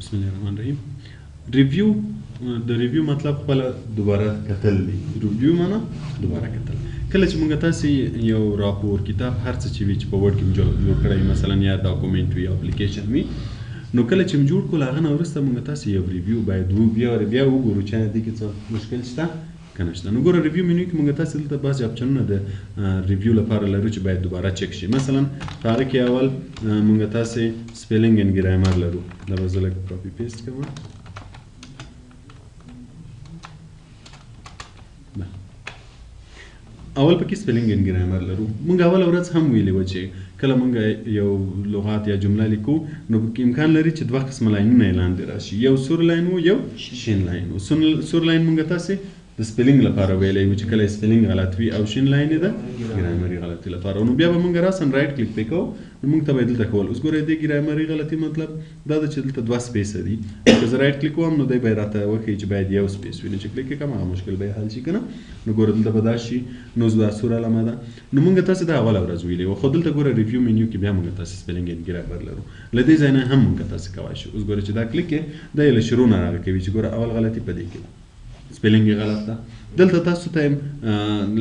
بسم الله الرحمن الرحیم. ریویو د ریویو مطلب خپل دوباره کتل دی. ریویو معنا دوباره کتل. کله چې موږ تاسو یو راپور کتاب هر څه چې وی چې په ورډ کې جوړ کړی مثلا یا ډاکومنت وی اپلیکیشن وی نو کله چې جوړ کول هغه نو ورسته موږ تاسو یو ریویو باید بیا وګورو چې دې کې څه مشکل شته کنه شته. نو ګوره ریویو منو کې موږ تاسو دلته بعض اپشنونه د ریویو لپاره لرو چې باید دوباره چک شي. مثلا هغه کې اول موږ تاسو سپیلینګ اند ګرامر لرو. دا به زه لږ کاپی پیسټ کوم. اول پکې سپیلینګ اند ګرامر لرو. موږ اول ورځ هم ویلې و چې کله موږ یو لغات یا جمله لیکو نو امکان لري چې دوه قسم لاینونه لاندې راشي، یو سور لاین او یو شین لاین. سور لاین موږ تاسو د سپیلینګ لپاره ویلې و چې کله سپیلینګ غلط وي او شین لاین ده ګرامري غلطي لپاره. نو بیا به موږ راسن رائټ کلیک وکړو نو موږ ته بدل تکول. اوس ګورئ د ګرامري غلطي مطلب دا د چې دلته دوه سپیس دي. که زه رائټ کلیک کوم نو دای به راته وکړي چې باید یو سپیس وي. نو چې کلیک کوم هغه مشکل به حل شي کنه. نو ګورئ دلته به دا شي نو زه سور علامه ده. نو موږ تاسو دا اول ورځ ویلې و خو دلته ګورئ ریویو منیو کې بیا موږ تاسو سپیلینګ اند ګرامر لرو. لدې ځای نه هم موږ تاسو کوای شو. اوس ګورئ چې دا کلیک دا یې له شروع نه راکوي چې ګورئ اول غلطي پدې کې سپیلینګ غلط ده. دلته تاسو ته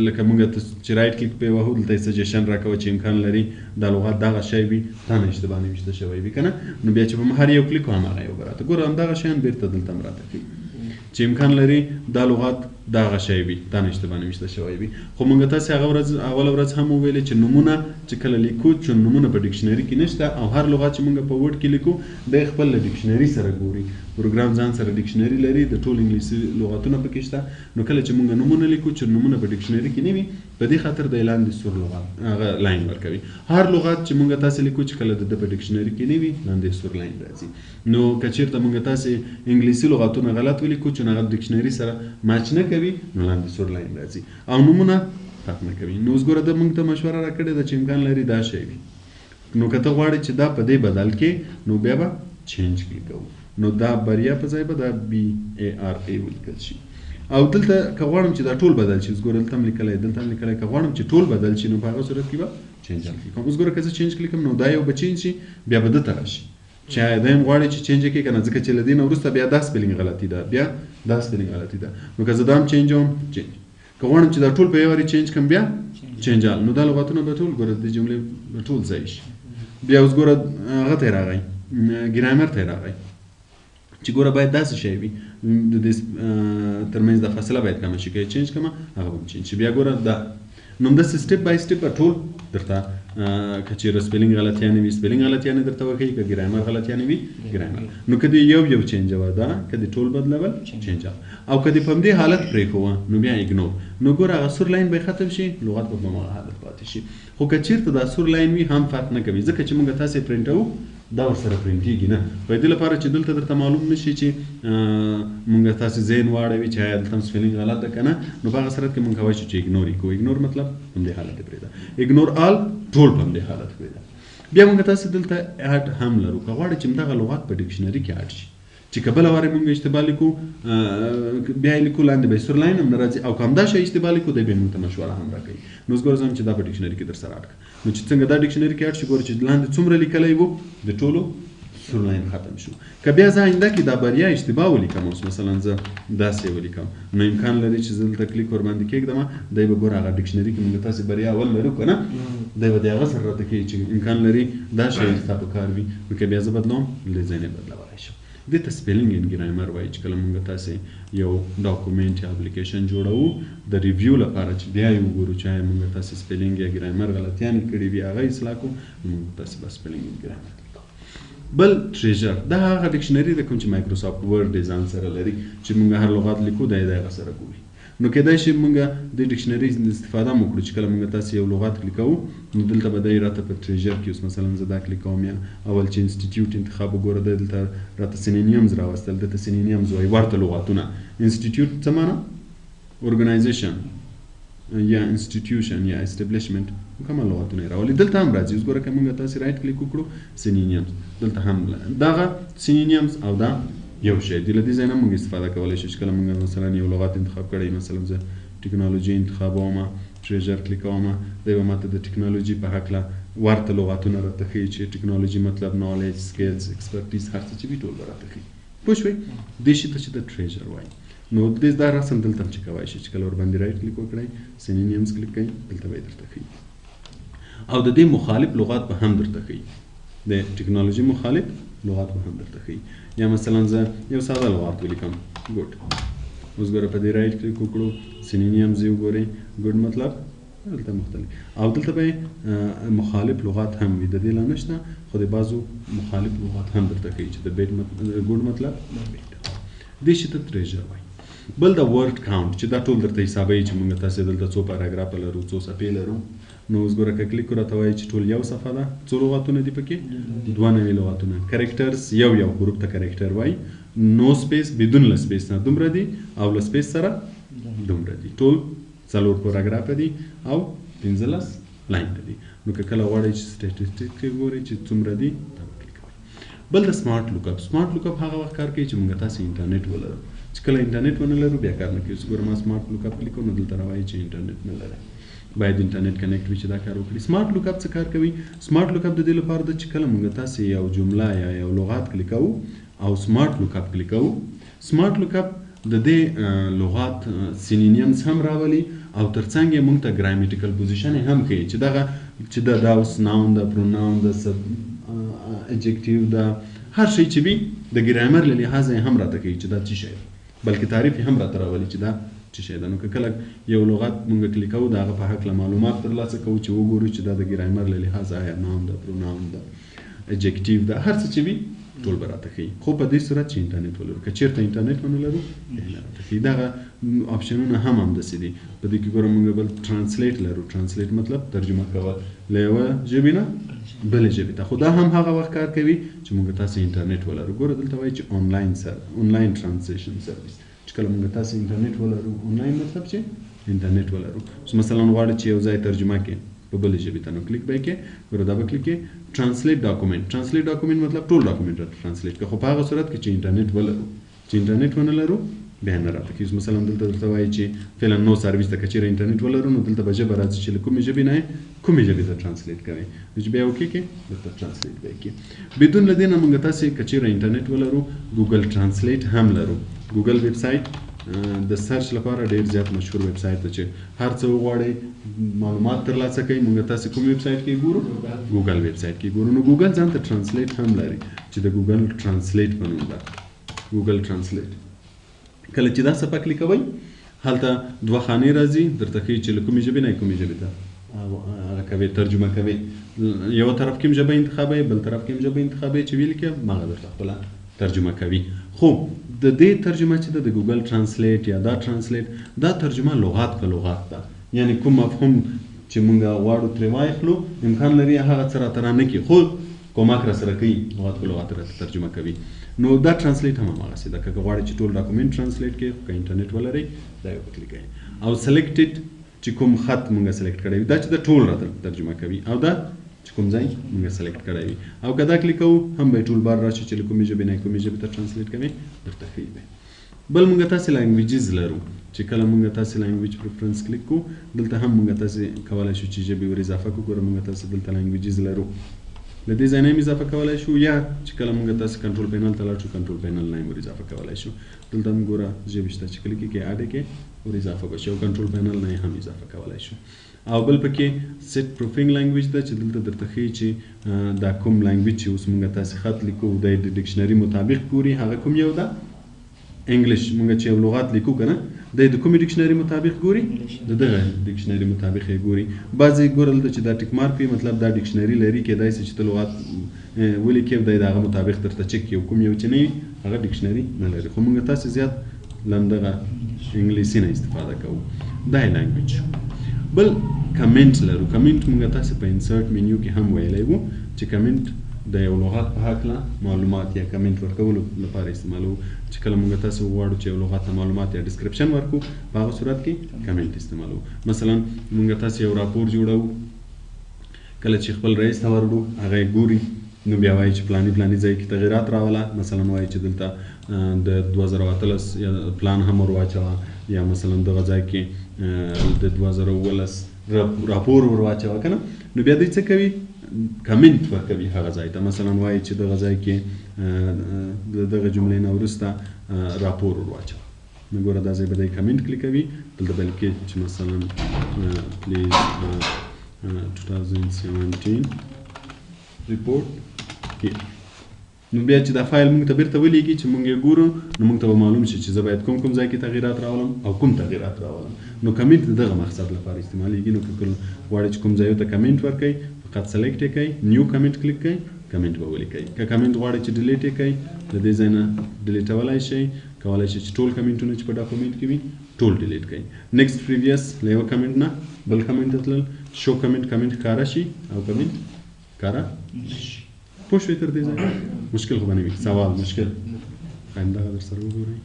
لکه موږ چې رائټ کلیک په وهو دلته سجیشن راکوي چې امکان لري دا لغت دغه شی وي دا نه اشتباه نوشته شوی وي کنه. نو بیا چې په هر یو کلیک هم هغه یو براته ګوره هم دغه شیان بیرته دلته مراته کوي چې امکان لري دا لغت دغه شی وي دا نه اشتباه نوشته شوی وي. خو موږ تاسو هغه ورځ اول ورځ هم ویل چې نمونه چې کله لیکو چې نمونه په ډکشنری کې نشته او هر لغت چې موږ په ورډ کې لیکو د خپل ډکشنری سره ګوري. پروګرام ځان سره ډکشنری لري د ټول انګلیسي لغاتونو پکې شته. نو کله چې موږ نمونه لیکو چې نمونه په ډکشنری کې نه وي په دې خاطر د اعلان د سور لغت هغه لاین ورکوي. هر لغت چې موږ تاسو لیکو چې کله د په ډکشنری کې نه وي لاندې سور لاین راځي. نو کچیرته موږ تاسو انګلیسي لغاتونه غلط ولیکو چې هغه ډکشنری سره ماچ نه کوي نو لاندې سور لاین راځي او نمونه فرق نه کوي. نو اوس ګوره د موږ ته مشوره راکړې ده چې امکان لري دا شی وي. نو که ته غواړې چې دا په دې بدل کې نو بیا به چینج کلیک کوو. نو دا بریا په ځای به دا BARA ولیکل شي. او دلته که غواړم چې دا ټول بدل شي اوس ګوره دلته هم لیکلی دلته هم لیکلی که غواړم چې ټول بدل شي نو په هغه صورت کې به چینج کلیک کوم. اوس ګوره که زه چینج کلیک کوم نو دا یو به چینج شي بیا به دته راشي چې دا هم غواړي چې چینج کړي کنه ځکه چې له دې نه وروسته بیا دا سپیلینګ غلطي ده بیا دا سپیلینګ غلطي ده. نو که زه دا هم چینج کوم چینج که غواړم چې دا ټول په یو واري چینج کوم بیا چینج نو دا لغاتونه به ټول ګوره د جملې به ټول ځای شي. بیا اوس ګوره هغه ته راغی ګرامر ته راغی چې ګوره باید داسې شی وي د دې ترمنځ د فاصله باید کمه شي که چینج کوم هغه به چینج شي. بیا ګوره دا نو داسې سټپ بای سټپ ټول درته که چېرې سپیلینګ غلطیانې وي سپیلینګ غلطیانې درته وښیي که ګرامر غلطیانې وي ګرامر. نو که دې یو چینجوه دا که دې ټول بدلول چینجوه او که دې په همدې حالت پرېښوه نو بیا ایګنور. نو ګوره هغه سور لاین به ختم شي لغت به په هماغه حالت پاتې شي. خو که چېرته دا سور لاین وي هم فرق نه کوي ځکه چې موږ تاسې پرنټوو دا ورسره پرنټېږي نه. په دې لپاره چې دلته درته معلوم نه شي چې موږ تاسې ذهن واړوي چې آیا دلته هم سپیلینګ غلط ده که نه نو په هغه صورت کې موږ کولی شو چې ایګنور یې کوو. ایګنور مطلب همدې حالت یې پرېږده. ایګنور آل ټول په همدې حالت پرېږده. بیا موږ تاسې دلته اډ هم لرو که غواړئ چې همدغه لغات په ډکشنري کې اډ شي چې که بله وارې موږ اشتباه لیکو بیا یې لیکو لاندې به یې سور لاین هم نه راځي او که همدا شی اشتباه لیکو دی به موږ ته مشوره هم راکوي. نو اوس ګوره زه هم چې دا په ډکشنري کې در سره اډ کړه نو چې څنګه دا ډکشنري کې اډ شي ګوره چې لاندې څومره لیکلی وو د ټولو سور لاین ختم شو. که بیا زه آینده کې دا بریا اشتباه ولیکم اوس مثلا زه داسې ولیکم نو امکان لري چې زه دلته کلیک ورباندې کېږدم دی به ګوره هغه ډکشنري کې موږ تاسې بریا اول لرو که نه دی به د هغه سره راته کوي چې امکان لري دا شی ستا په کار وي. نو که بیا زه بدلوم له ځای نه بدلولی شم. دې ته سپیلینګ اند ګرامر وایي چې کله موږ تاسې یو ډاکومنټ یا اپلیکیشن جوړوو د ریویو لپاره چې بیا یې وګورو چې آیا موږ تاسې سپیلینګ یا ګرامر غلطیانې کړي وي هغه اصلاح کړو نو موږ تاسې به سپیلینګ اند ګرامر. بل ټریژر دا هغه ډکشنري ده کوم چې مایکروسافټ ورډ ځان سره لري چې موږ هر لغات لیکو دا یې د هغه سره ګوري. نو کېدای شي موږ د ډکشنري استفاده هم وکړو چې کله موږ تاسې یو لغات کلیکوو نو دلته به دی راته په ټریژر کې اوس مثلا زه دا کلیک کوم یا اول چې انسټیټیوټ انتخاب وګوره دی دلته راته سینونیمز راوستل دلته سینونیمز وایي ورته لغاتونه. انسټیټیوټ څه معنی ارګنایزیشن یا انسټیټیوشن یا اسټابلیشمنټ کومه لغاتونه راولي دلته هم راځي. اوس ګوره که موږ تاسې رایټ کلیک وکړو سینونیمز دلته هم دغه سینونیمز او دا یو شی دی. له دې ځای نه موږ استفاده کولی شو چې کله موږ مثلا یو لغات انتخاب کړی مثلا زه ټکنالوژي انتخابوم ټریژر کلیکوم دی به ماته د ټکنالوژي په هکله ورته لغاتونه راته ښیي چې ټکنالوژي مطلب نالج سکلز ایکسپرټیز هر څه چې وي ټول به راته ښیي پوه شوې دې شي ته چې د ټریژر وایي نو دې دا رسم دلته هم چې کوای شي چې کله ورباندې رایټ کلیک وکړئ سینونیمز کلیک کړئ دلته به یې درته ښیي او د دې مخالف لغات به هم درته ښیي د ټکنالوژي مخالف لغات به هم درته ښیي یا مثلا زه یو ساده لغات ولیکم ګوډ اوس ګوره په دې رایټ کلیک وکړو سینونیمز یې وګورئ ګوډ مطلب دلته مختلف او دلته به مخالف لغات هم وي د دې لا نشته خو د بعضو مخالف لغات هم درته ښیي چې د ګوډ مطلب دې شي ته ټریژر وایي بل د ورډ کاونټ چې دا ټول درته حسابوي چې موږ تاسې دلته څو پاراګراف لرو څو صفحې لرو نو اوس ګوره که کلیک راته وایي چې ټول یو صفحه ده څو لغاتونه دي پکې 92 لغاتونه کرکټرز یو حروف ته کرکټر وایي نو سپیس بدون له سپیس نه دومره دي او له سپیس سره دومره دي ټول 4 پاراګراف دي او 15 لاین دي نو که کله غواړئ چې سټیټسټیک کې ګورئ چې څومره دي دا کلیک کوئ بل د سمارټ لوک اپ هغه وخت کار کوي چې موږ تاسې انټرنیټ ولرو چې کله انټرنیټ ونه لرو بیا کار نه کوي اوس ګوره ما سمارټ لوک اپ کلیک نو دلته راوایي چې انټرنیټ نه لرئ باید انټرنیټ کنیکټ وي چې دا کار وکړي سمارټ لوک اپ څه کار کوي سمارټ لوک اپ د دې لپاره ده چې کله موږ تاسې یو جمله یا یو لغات کلیکو او سمارټ لوک اپ کلیکو سمارټ لوک اپ د دې لغات سینونیمز هم راولي او ترڅنګ یې موږ ته ګرامټیکل پوزیشن هم کوي چې دغه چې دا اوس ناون ده پروناون ده ایجکټیو ده هر شی چې وي د ګرامر له لحاظه هم راته کوي چې دا څه شی ده بلکې تعریف هم راته راولي چې دا څه شی ده نو که کله یو لغت موږ کلیکو د هغه په هکله معلومات ترلاسه کوو چې وګورو چې دا د ګرامر له لحاظه آیا ناون ده پروناون ده ایجکټیو ده هر څه چې وي ټول به راته ښیي خو په دې صورت چې انټرنیټ ولرو که چېرته انټرنیټ ونه لرو بیا نه راته ښیي دغه آپشنونه هم همداسې دي په دې کې ګوره موږ بل ټرانسلیټ لرو ټرانسلیټ مطلب ترجمه کول له یوه ژبې نه بلې ژبې ته خو دا هم هغه وخت کار کوي چې موږ تاسې انټرنیټ ولرو ګوره دلته وایي چې آنلاین ټرانسلیشن سرویس چې کله موږ تاسې انټرنیټ ولرو آنلاین مطلب چې انټرنیټ ولرو اوس مثلا غواړئ چې یو ځای ترجمه کړئ په بلې ژبې ته نو کلیک به یې کړئ ګوره دا به کلیک کړئ ټرانسلیټ ډاکومنټ مطلب ټول ډاکومنټ راته ټرانسلیټ کړه خو په هغه صورت کې چې انټرنیټ ولرو چې انټرنیټ ونه لرو بیا نه راته کېږي مثلا دلته درته وایي چې فعلا نو سرویس ته که چېرې انټرنیټ ولرو نو دلته به ژبه راځي چې له کومې ژبې نه کومې ژبې ته ټرانسلیټ کوئ نو چې بیا وکړئ کې درته ټرانسلیټ به یې کړي بدون له دې نه موږ تاسې که چېرې انټرنیټ ولرو ګوګل ټرانسلیټ هم لرو ګوګل ویب سایټ د سرچ لپاره ډیر زیات مشهور ویب سایټ دی چې هر څه وغواړئ معلومات ترلاسه کوئ موږ تاسې کوم ویب سایټ کې ګورو ګوګل ویب سایټ کې ګورو نو ګوګل ځان ته ټرانسلیټ هم لري چې د ګوګل ټرانسلیټ په نوم ده ګوګل ټرانسلیټ کله چې دا صفحه کلیکوئ هلته دوه خانې راځي درته ښیي چې له کومې ژبې نه کومې ژبې ته هغه کوي ترجمه کوي یو طرف کې هم ژبه انتخابوي بل طرف کې هم ژبه انتخابوي چې ویل کې هغه درته خپله ترجمه کوي خو د دې ترجمه چې ده د ګوګل ټرانسلیټ یا دا ټرانسلیټ دا ترجمه لغات په لغات ده یعنی کوم مفهوم چې موږ غواړو ترې واخلو امکان لري هغه څه راته رانه کړي خو کومک راسره کوي لغات په لغات راته ترجمه کوي نو دا ټرانسلیټ هم هماغسې ده که غواړئ چې ټول ډاکومنټ ټرانسلیټ کړئ که انټرنیټ ولرئ دا یې وکلیک کړئ او سلیکټډ چې کوم خط موږ سلیکټ کړی وي دا چې د ټول راته ترجمه کوي او دا چې کوم ځای موږ سلیکټ کړی وي او که دا کلیک کوو هم به یې ټول بار راشي چې له کومې ژبې نه کومې ژبې ته ټرانسلیټ کوي درته ښیي به بل موږ تاسې لانګویجز لرو چې کله موږ تاسې لانګویج پریفرنس کلیک کوو دلته هم موږ تاسې کولی شو چې ژبې ور اضافه کړو ګوره موږ تاسې دلته لانګویجز لرو له دې ځای نه هم اضافه کولی شو یا چې کله موږ تاسې کنټرول پینل ته لاړ شو کنټرول پینل نه هم ور اضافه کولی شو دلته هم ګوره ژبې شته چې کلیک یې کړئ اډ یې کړئ ور اضافه به شي او کنټرول پینل نه هم اضافه کولی شو او بل پکې سیټ پروفینګ لانګویج ده چې دلته درته ښیي چې دا کوم لانګویج چې اوس موږ تاسې خط لیکو د ډکشنري مطابق ګوري هغه کوم یو ده انګلیش موږ چې یو لغات لیکو که نه د کومې ډکشنري مطابق ګوري د دغه ډکشنري مطابق یې ګوري بعضې ګوره دلته چې دا ټیک مارک وي مطلب دا ډکشنري لري کیدای شي چې ته لغات ولیکې او دی د هغه مطابق درته چک کړي او کوم یو چې نه وي هغه ډکشنري نه لري خو موږ تاسې زیات له همدغه انګلیسي نه استفاده کوو دا یې لانګویج بل کمنټ لرو کمنټ موږ تاسې په انسرټ منیو کې هم ویلی وو چې کمنټ د یو لغات په هکله معلومات یا کمنټ ورکولو لپاره استعمالوو چې کله موږ تاسې وغواړو چې یو لغات ته معلومات یا ډسکرپشن ورکړو په هغه صورت کې کمنټ استعمالوو مثلا موږ تاسې یو راپور جوړوو کله چې خپل رئیس ته ورکړو هغه یې ګوري نو بیا وایي چې پلاني ځای کې تغیرات راوله مثلا وایي چې دلته د 2018 یا پلان هم ور واچوه یا مثلا دغه ځای کې د 2019 راپور ور واچوه که نه نو بیا دوی څه کوي کمنټ ورکوي هغه ځای ته، مثلا وایي چې دغه ځای کې د دغه جملې نه وروسته راپور ور واچوه. نو ګوره دا ځای به دی کمنټ کلیکوي، دلته به لیکي چې مثلا پلیز 2017 report here. نو بیا چې دا فایل موږ ته بیرته ولیږي چې موږ یې ګورو، نو موږ ته به معلوم شي چې زه باید کوم ځای کې تغییرات راولم او کوم تغییرات راولم. نو کمنټ د دغه مقصد لپاره استعمالیږي. نو که غواړئ چې کوم ځای ته کمنټ ورکړئ، فقط سلیکټ یې کړئ، نیو کمنټ کلیک کړئ، کمنټ به ولیکئ. که کمنټ غواړئ چې ډیلیټ یې کړئ، د دې ځای نه ډیلیټولی شئ. کولی شئ چې ټول کمنټونه چې په ډاکومنټ کې وي ټول ډیلیټ کړئ. نیکسټ پریویس له یوه کمنټ نه بل کمنټ ته تلل، شو کمنټ ښکاره شي او کمنټ ښکاره پوه شوئ تر دې ځایه؟ مشکل خو به نه وي. سوال مشکل همدغه در سره وګورئ.